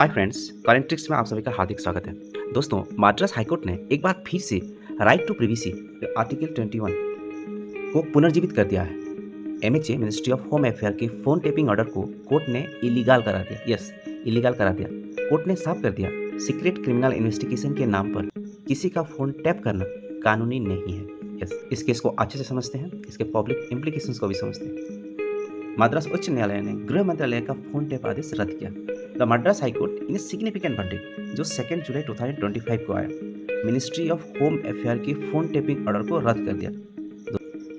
Hi friends, current tricks में आप सभी का हार्दिक स्वागत है। दोस्तों, मद्रास हाईकोर्ट ने एक बार फिर से राइट टू प्रिवेसी आर्टिकल 21 को पुनर्जीवित कर दिया है। MHA ministry of home affair के फ़ोन टेपिंग ऑर्डर को कोर्ट ने इलीगल करा दिया। यस, इलीगल करा दिया। कोर्ट ने साफ कर दिया, सीक्रेट क्रिमिनल इन्वेस्टिगेशन के नाम पर किसी का फ़ोन टैप करना कानूनी नहीं है। यस, इस केस को अच्छे से समझते हैं, इसके पब्लिक इम्प्लीकेशंस को भी समझते हैं। मद्रास उच्च न्यायालय ने गृह मंत्रालय का फ़ोन टैप आदेश रद्द किया। The Madras high court in a significant verdict जो 2 जुलाई 2025 को आया, मिनिस्ट्री ऑफ होम अफेयर की फ़ोन टैपिंग ऑर्डर को रद्द कर दिया।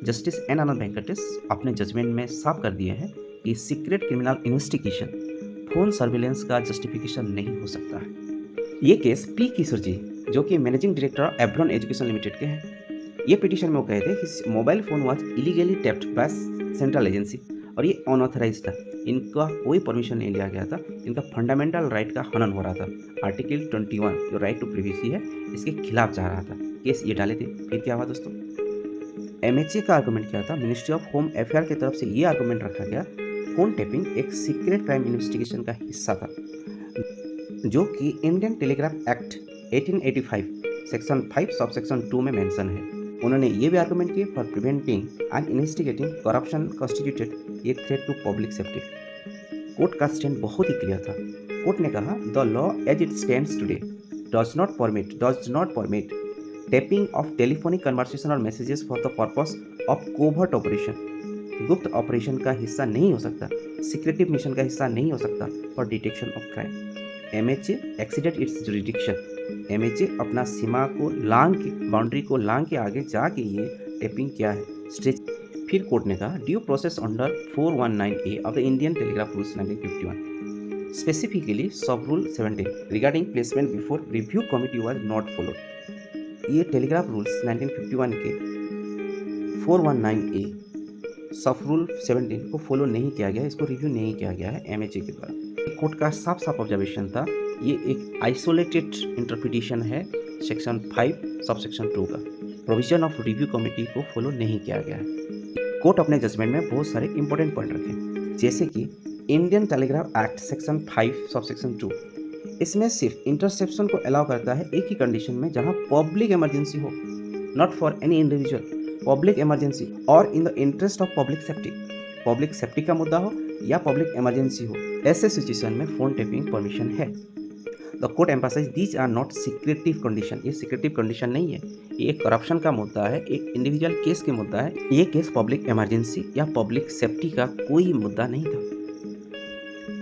जस्टिस एन आनंद वेंकटेश अपने जजमेंट में साफ कर दिए हैं कि secret criminal investigation phone surveillance का जस्टिफिकेशन नहीं हो सकता है। ये केस पी किशोर जी, जो कि मैनेजिंग डायरेक्टर एब्रॉन एजुकेशन लिमिटेड के हैं, ये पिटीशन में वो कहे थे कि mobile phone was illegally tapped by central agency और ये अनऑथराइज्ड था। इनका कोई परमिशन नहीं लिया गया था। इनका फंडामेंटल राइट का हनन हो रहा था। आर्टिकल 21 जो राइट टू प्रिवेसी है, इसके खिलाफ जा रहा था। केस ये डाले थे। फिर क्या हुआ दोस्तों? एमएचए का आर्गूमेंट क्या था? मिनिस्ट्री ऑफ होम अफेयर की तरफ से ये आर्गूमेंट रखा गया, फोन टैपिंग एक सीक्रेट क्राइम इन्वेस्टिगेशन का हिस्सा था, जो कि Indian telegraph act 1885 section 5 sub section 2 में मेंशन है। उन्होंने ये भी आर्गूमेंट किए for preventing and investigating corruption constituted a threat to public safety. Court का स्टैंड बहुत ही क्लियर था। कोर्ट ने कहा, the law as it stands today does not permit tapping of telephonic conversation और messages for the purpose of covert operation. गुप्त operation का हिस्सा नहीं हो सकता, सीक्रेटिव मिशन का हिस्सा नहीं हो सकता for detection of crime. MHA exceeded it's jurisdiction. MHA अपना सीमा को लांग के, बाउंड्री को लांग के आगे जाके ये टैपिंग किया है, स्ट्रेच। फिर कोर्ट ने कहा, due process under 419A of the Indian telegraph rules 1951, specifically sub rule 17 regarding placement before review committee was not followed. ये टेलीग्राफ रूल्स 1951 के 419A सब रूल 17 को फॉलो नहीं किया गया, इसको रिव्यू नहीं किया गया है एमएचए के द्वारा। कोर्ट का साफ ऑब्जर्वेशन था, ये एक आइसोलेटेड इंटरप्रिटेशन है सेक्शन 5 सब सेक्शन 2 का। प्रोविजन ऑफ रिव्यू कमेटी को फॉलो नहीं किया गया है। कोर्ट अपने जजमेंट में बहुत सारे इंपॉर्टेंट पॉइंट रखे, जैसे कि Indian telegraph act section 5 sub section 2, इसमें सिर्फ इंटरसेप्शन को अलाउ करता है एक ही कंडीशन में, जहां पब्लिक इमरजेंसी हो, not for any individual, public emergency और in the interest of public safety. Public safety का मुद्दा हो या पब्लिक इमरजेंसी हो, ऐसे सिचुएशन में फोन टैपिंग परमिशन है। The court emphasise these are not secretive condition. ये सीक्रेटिव कंडीशन नहीं है, ये एक करप्शन का मुद्दा है, एक इंडिविजुअल केस के मुद्दा है। ये केस पब्लिक इमरजेंसी या पब्लिक सेफ्टी का कोई मुद्दा नहीं था।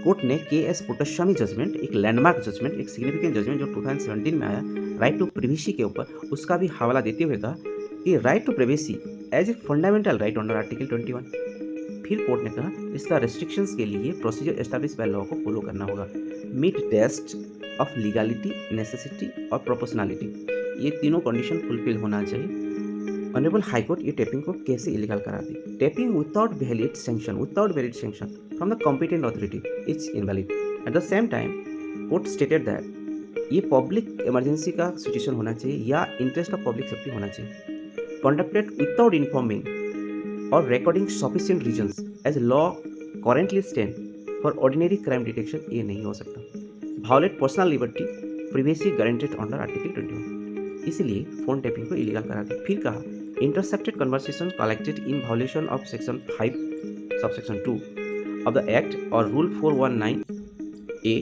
कोर्ट ने के.एस. पुट्टस्वामी जजमेंट, एक लैंडमार्क जजमेंट, एक सिग्निफिकेंट जजमेंट जो 2017 में आया राइट टू प्रिवेसी के ऊपर, उसका भी हवाला देते हुए कहा कि right to privacy as a fundamental right under article 21। फिर कोर्ट ने कहा, इसका रेस्ट्रिक्शंस के लिए प्रोसीजर एस्टैब्लिश बाय लॉ को फॉलो करना होगा, meet test of legality, necessity और प्रोपोर्शनैलिटी। ये तीनों कंडीशन फुलफिल होना चाहिए। ऑनरेबल हाई कोर्ट ये टैपिंग को कैसे इलीगल करा दी? Tapping without valid sanction from the competent authority is invalid. At the same time court stated that ये पब्लिक इमरजेंसी का सिचुएशन होना चाहिए या इंटरेस्ट ऑफ पब्लिक सेफ्टी होना चाहिए। कंडक्टेड विदाउट इन्फॉर्मिंग और recording sufficient reasons as law currently stand for ordinary crime detection, ये नहीं हो सकता। Violate personal liberty, privacy guaranteed under article 21, इसलिए फोन टैपिंग को इलीगल करा दिया। फिर कहा, intercepted conversation collected in violation of section 5 subsection 2 of the act और rule 419A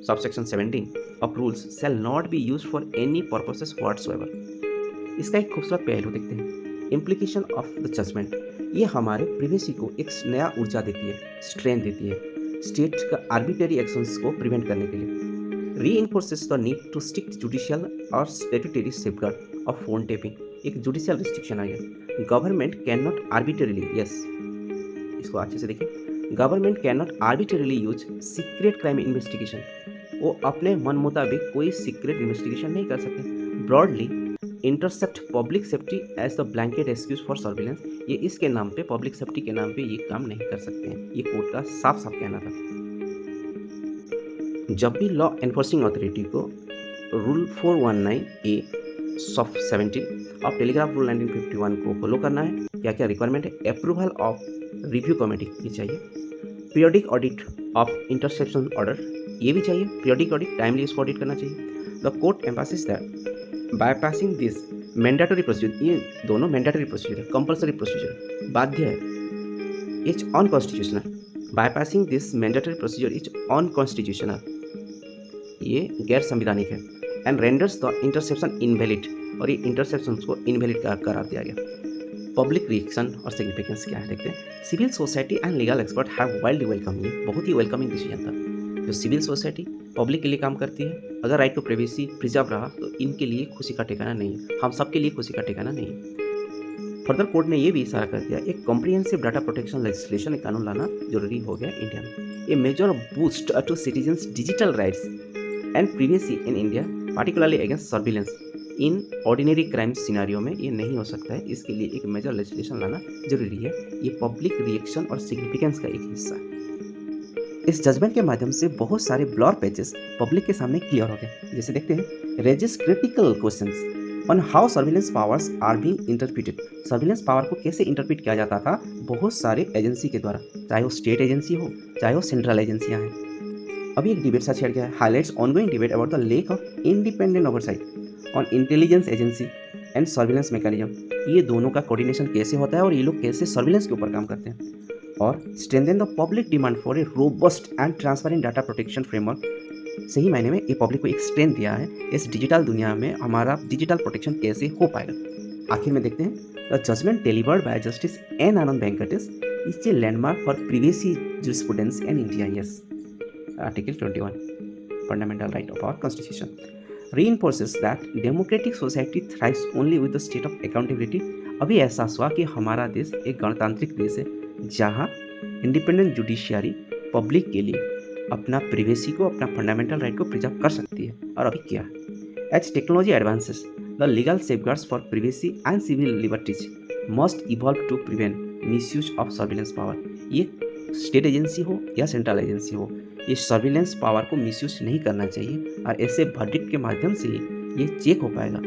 subsection 17 of rules shall not be used for any purposes whatsoever. इसका एक खूबसूरत पहलू देखते हैं, इम्प्लीकेशन ऑफ द जजमेंट। ये हमारे प्रिवेसी को एक नया ऊर्जा देती है, स्ट्रेंथ देती है, स्टेट का आर्बिट्रेरी एक्शंस को प्रिवेंट करने के लिए। reinforces the need to strict judicial और statutory safeguard of phone tapping। एक जुडिशियल रिस्ट्रिक्शन आ गया। Government can not arbitrarily, yes, इसको अच्छे से देखिए, government can not arbitrarily use secret crime investigation. वो अपने मन मुताबिक कोई सीक्रेट इन्वेस्टिगेशन नहीं कर सकते। Broadly intercept public safety as the blanket excuse for surveillance. ये इसके नाम पे, पब्लिक सेफ्टी के नाम पे ये काम नहीं कर सकते हैं। ये कोर्ट का साफ कहना था। जब भी लॉ एनफोर्सिंग अथॉरिटी को रूल 419A सब 17 ऑफ टेलीग्राफ रूल 1951 को फॉलो करना है, क्या क्या रिक्वायरमेंट है? अप्रूवल ऑफ रिव्यू कमेटी की चाहिए, periodic audit of interception order, ये भी चाहिए, पीरियोडिक ऑडिट, टाइमली इसको ऑडिट करना चाहिए। The court Mphasis that bypassing this mandatory procedure, ये दोनों मैंडेटरी प्रोसीजर है, कंपल्सरी प्रोसीजर, बाध्य है, is unconstitutional. Bypassing this mandatory procedure is unconstitutional, ये गैर संवैधानिक है। And renders the interception invalid, और ये इंटरसेप्शन को इनवैलिड करार दिया गया। पब्लिक रिएक्शन और सिग्निफिकेंस क्या है देखते हैं। Civil society and legal expert have wildly welcome, ये बहुत ही वेलकमिंग डिसीजन था। जो सिविल सोसाइटी पब्लिक के लिए काम करती है, अगर राइट टू प्राइवेसी प्रिजर्व रहा तो इनके लिए खुशी का ठिकाना नहीं है, हम सबके लिए खुशी का ठिकाना नहीं है। फर्दर कोर्ट ने ये भी इशारा कर दिया, एक कॉम्प्रिहेंसिव डाटा प्रोटेक्शन लेजिस्लेशन कानून लाना जरूरी हो गया इंडिया में। A major boost to citizens digital rights and privacy in India, particularly against surveillance in ordinary crime scenario में ये नहीं हो सकता है, इसके लिए एक मेजर लेजिस्लेशन लाना जरूरी है। ये पब्लिक रिएक्शन और सिग्निफिकेंस का एक हिस्सा है। इस जजमेंट के माध्यम से बहुत सारे ब्लर पेजेस पब्लिक के सामने क्लियर हो गए। जैसे देखते हैं, raises critical questions on how surveillance powers are being interpreted. Surveillance power को कैसे इंटरप्रिट किया जाता था बहुत सारे एजेंसी के द्वारा, चाहे वो स्टेट एजेंसी हो चाहे वो सेंट्रल एजेंसियां हैं। अभी एक डिबेट सा छेड़ गया है, highlights ongoing debate about the lake of independent oversight on intelligence agency and surveillance mechanism. ये दोनों का कोऑर्डिनेशन कैसे होता है और ये लोग कैसे सर्विलेंस के ऊपर काम करते हैं। और strengthen the public demand for a robust and transparent data protection framework. सही मायने में ये पब्लिक को एक स्ट्रेंथ दिया है, इस डिजिटल दुनिया में हमारा डिजिटल प्रोटेक्शन कैसे हो पाएगा। आखिर में देखते हैं, the judgment delivered by justice N Anand Venkatesh is a landmark for privacy jurisprudence in India. Yes, article 21 fundamental right of our constitution reinforces that democratic society thrives only with the state of accountability। अभी एहसास हुआ कि हमारा देश एक गणतांत्रिक देश है जहाँ इंडिपेंडेंट जुडिशियरी पब्लिक के लिए अपना प्रिवेसी को, अपना फंडामेंटल राइट को प्रिजर्व कर सकती है। और अभी क्या है, as technology advances the legal safeguards for privacy and civil liberties must evolve to prevent misuse of surveillance power. ये स्टेट एजेंसी हो या सेंट्रल एजेंसी हो, ये सर्विलेंस पावर को मिसयूज नहीं करना चाहिए और ऐसे वर्डिक्ट के माध्यम से ये चेक हो पाएगा